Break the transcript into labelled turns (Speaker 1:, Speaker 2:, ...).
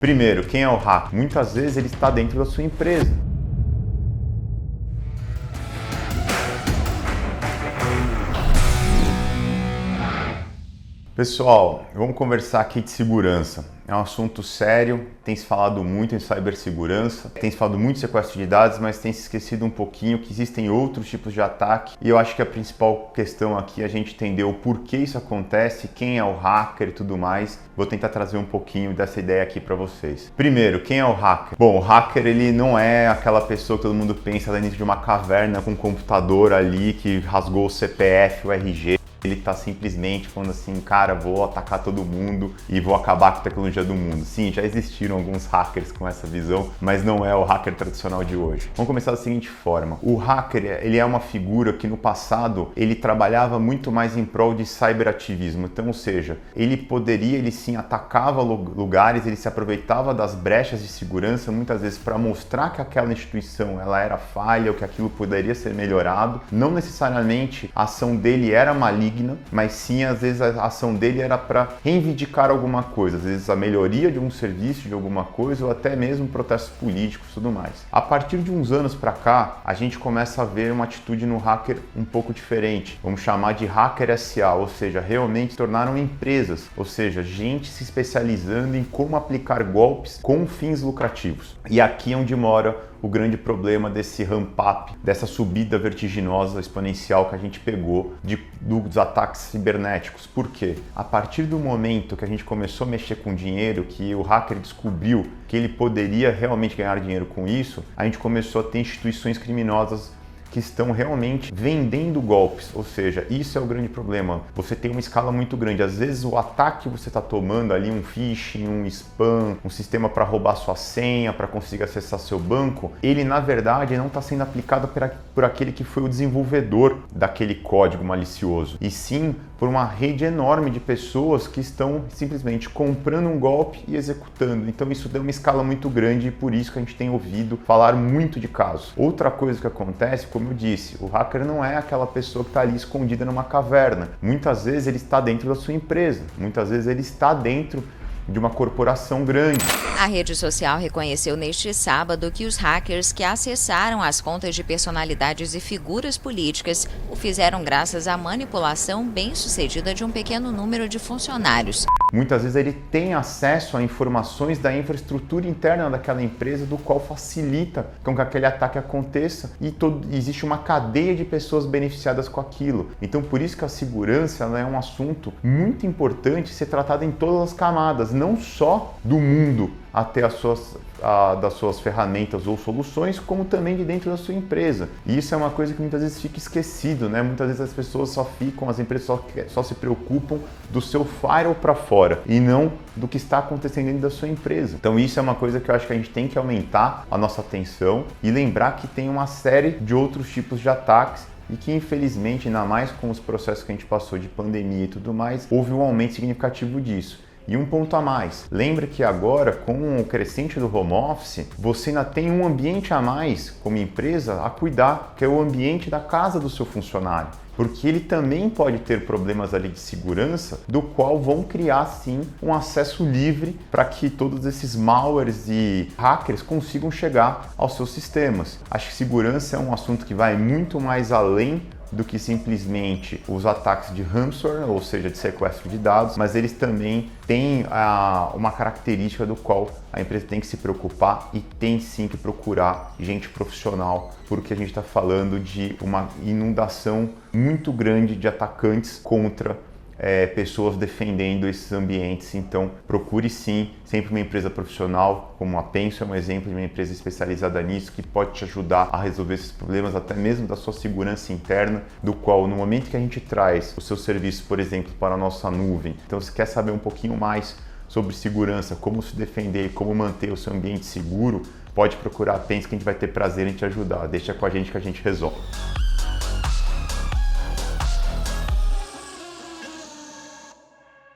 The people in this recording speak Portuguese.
Speaker 1: Primeiro, quem é o hacker? Muitas vezes ele está dentro da sua empresa. Pessoal, vamos conversar aqui de segurança. É um assunto sério, tem se falado muito em cibersegurança, tem se falado muito em sequestro de dados, mas tem se esquecido um pouquinho que existem outros tipos de ataque. E eu acho que a principal questão aqui é a gente entender o porquê isso acontece, quem é o hacker e tudo mais. Vou tentar trazer um pouquinho dessa ideia aqui para vocês. Primeiro, quem é o hacker? Bom, o hacker ele não é aquela pessoa que todo mundo pensa lá dentro de uma caverna com um computador ali que rasgou o CPF, o RG. Ele está simplesmente falando assim, cara, vou atacar todo mundo e vou acabar com a tecnologia do mundo. Sim, já existiram alguns hackers com essa visão, mas não é o hacker tradicional de hoje. Vamos começar da seguinte forma. O hacker, ele é uma figura que no passado, ele trabalhava muito mais em prol de cyberativismo. Então, ou seja, ele sim atacava lugares, ele se aproveitava das brechas de segurança, muitas vezes para mostrar que aquela instituição ela era falha ou que aquilo poderia ser melhorado. Não necessariamente a ação dele era maligna, mas sim, às vezes, a ação dele era para reivindicar alguma coisa, às vezes a melhoria de um serviço, de alguma coisa, ou até mesmo protestos políticos e tudo mais. A partir de uns anos para cá, a gente começa a ver uma atitude no hacker um pouco diferente. Vamos chamar de hacker SA, ou seja, realmente se tornaram empresas, ou seja, gente se especializando em como aplicar golpes com fins lucrativos. E aqui é onde mora o grande problema desse ramp-up, dessa subida vertiginosa, exponencial que a gente pegou dos ataques cibernéticos. Por quê? A partir do momento que a gente começou a mexer com dinheiro, que o hacker descobriu que ele poderia realmente ganhar dinheiro com isso, a gente começou a ter instituições criminosas que estão realmente vendendo golpes, ou seja, isso é o grande problema. Você tem uma escala muito grande, às vezes o ataque que você está tomando ali, um phishing, um spam, um sistema para roubar sua senha, para conseguir acessar seu banco, ele na verdade não está sendo aplicado por aquele que foi o desenvolvedor daquele código malicioso, e sim por uma rede enorme de pessoas que estão simplesmente comprando um golpe e executando. Então isso deu uma escala muito grande e por isso que a gente tem ouvido falar muito de casos. Outra coisa que acontece, como eu disse, o hacker não é aquela pessoa que está ali escondida numa caverna. Muitas vezes ele está dentro da sua empresa, muitas vezes ele está dentro de uma corporação grande.
Speaker 2: A rede social reconheceu neste sábado que os hackers que acessaram as contas de personalidades e figuras políticas o fizeram graças à manipulação bem-sucedida de um pequeno número de funcionários.
Speaker 1: Muitas vezes ele tem acesso a informações da infraestrutura interna daquela empresa, do qual facilita com que aquele ataque aconteça e existe uma cadeia de pessoas beneficiadas com aquilo. Então por isso que a segurança é um assunto muito importante ser tratado em todas as camadas, não só do mundo até das suas ferramentas ou soluções, como também de dentro da sua empresa. E isso é uma coisa que muitas vezes fica esquecido, né? Muitas vezes as pessoas as empresas só se preocupam do seu firewall para fora e não do que está acontecendo dentro da sua empresa. Então isso é uma coisa que eu acho que a gente tem que aumentar a nossa atenção e lembrar que tem uma série de outros tipos de ataques e que infelizmente, ainda mais com os processos que a gente passou de pandemia e tudo mais, houve um aumento significativo disso. E um ponto a mais, lembra que agora com o crescente do home office, você ainda tem um ambiente a mais como empresa a cuidar, que é o ambiente da casa do seu funcionário. Porque ele também pode ter problemas ali de segurança, do qual vão criar sim um acesso livre para que todos esses malwares e hackers consigam chegar aos seus sistemas. Acho que segurança é um assunto que vai muito mais além do que simplesmente os ataques de ransomware, ou seja, de sequestro de dados, mas eles também têm uma característica do qual a empresa tem que se preocupar e tem sim que procurar gente profissional, porque a gente está falando de uma inundação muito grande de atacantes contra pessoas defendendo esses ambientes. Então procure sim sempre uma empresa profissional, como a Penso é um exemplo de uma empresa especializada nisso, que pode te ajudar a resolver esses problemas, até mesmo da sua segurança interna, do qual no momento que a gente traz o seu serviço, por exemplo, para a nossa nuvem, então você quer saber um pouquinho mais sobre segurança, como se defender, como manter o seu ambiente seguro, pode procurar a Penso, que a gente vai ter prazer em te ajudar. Deixa com a gente que a gente resolve.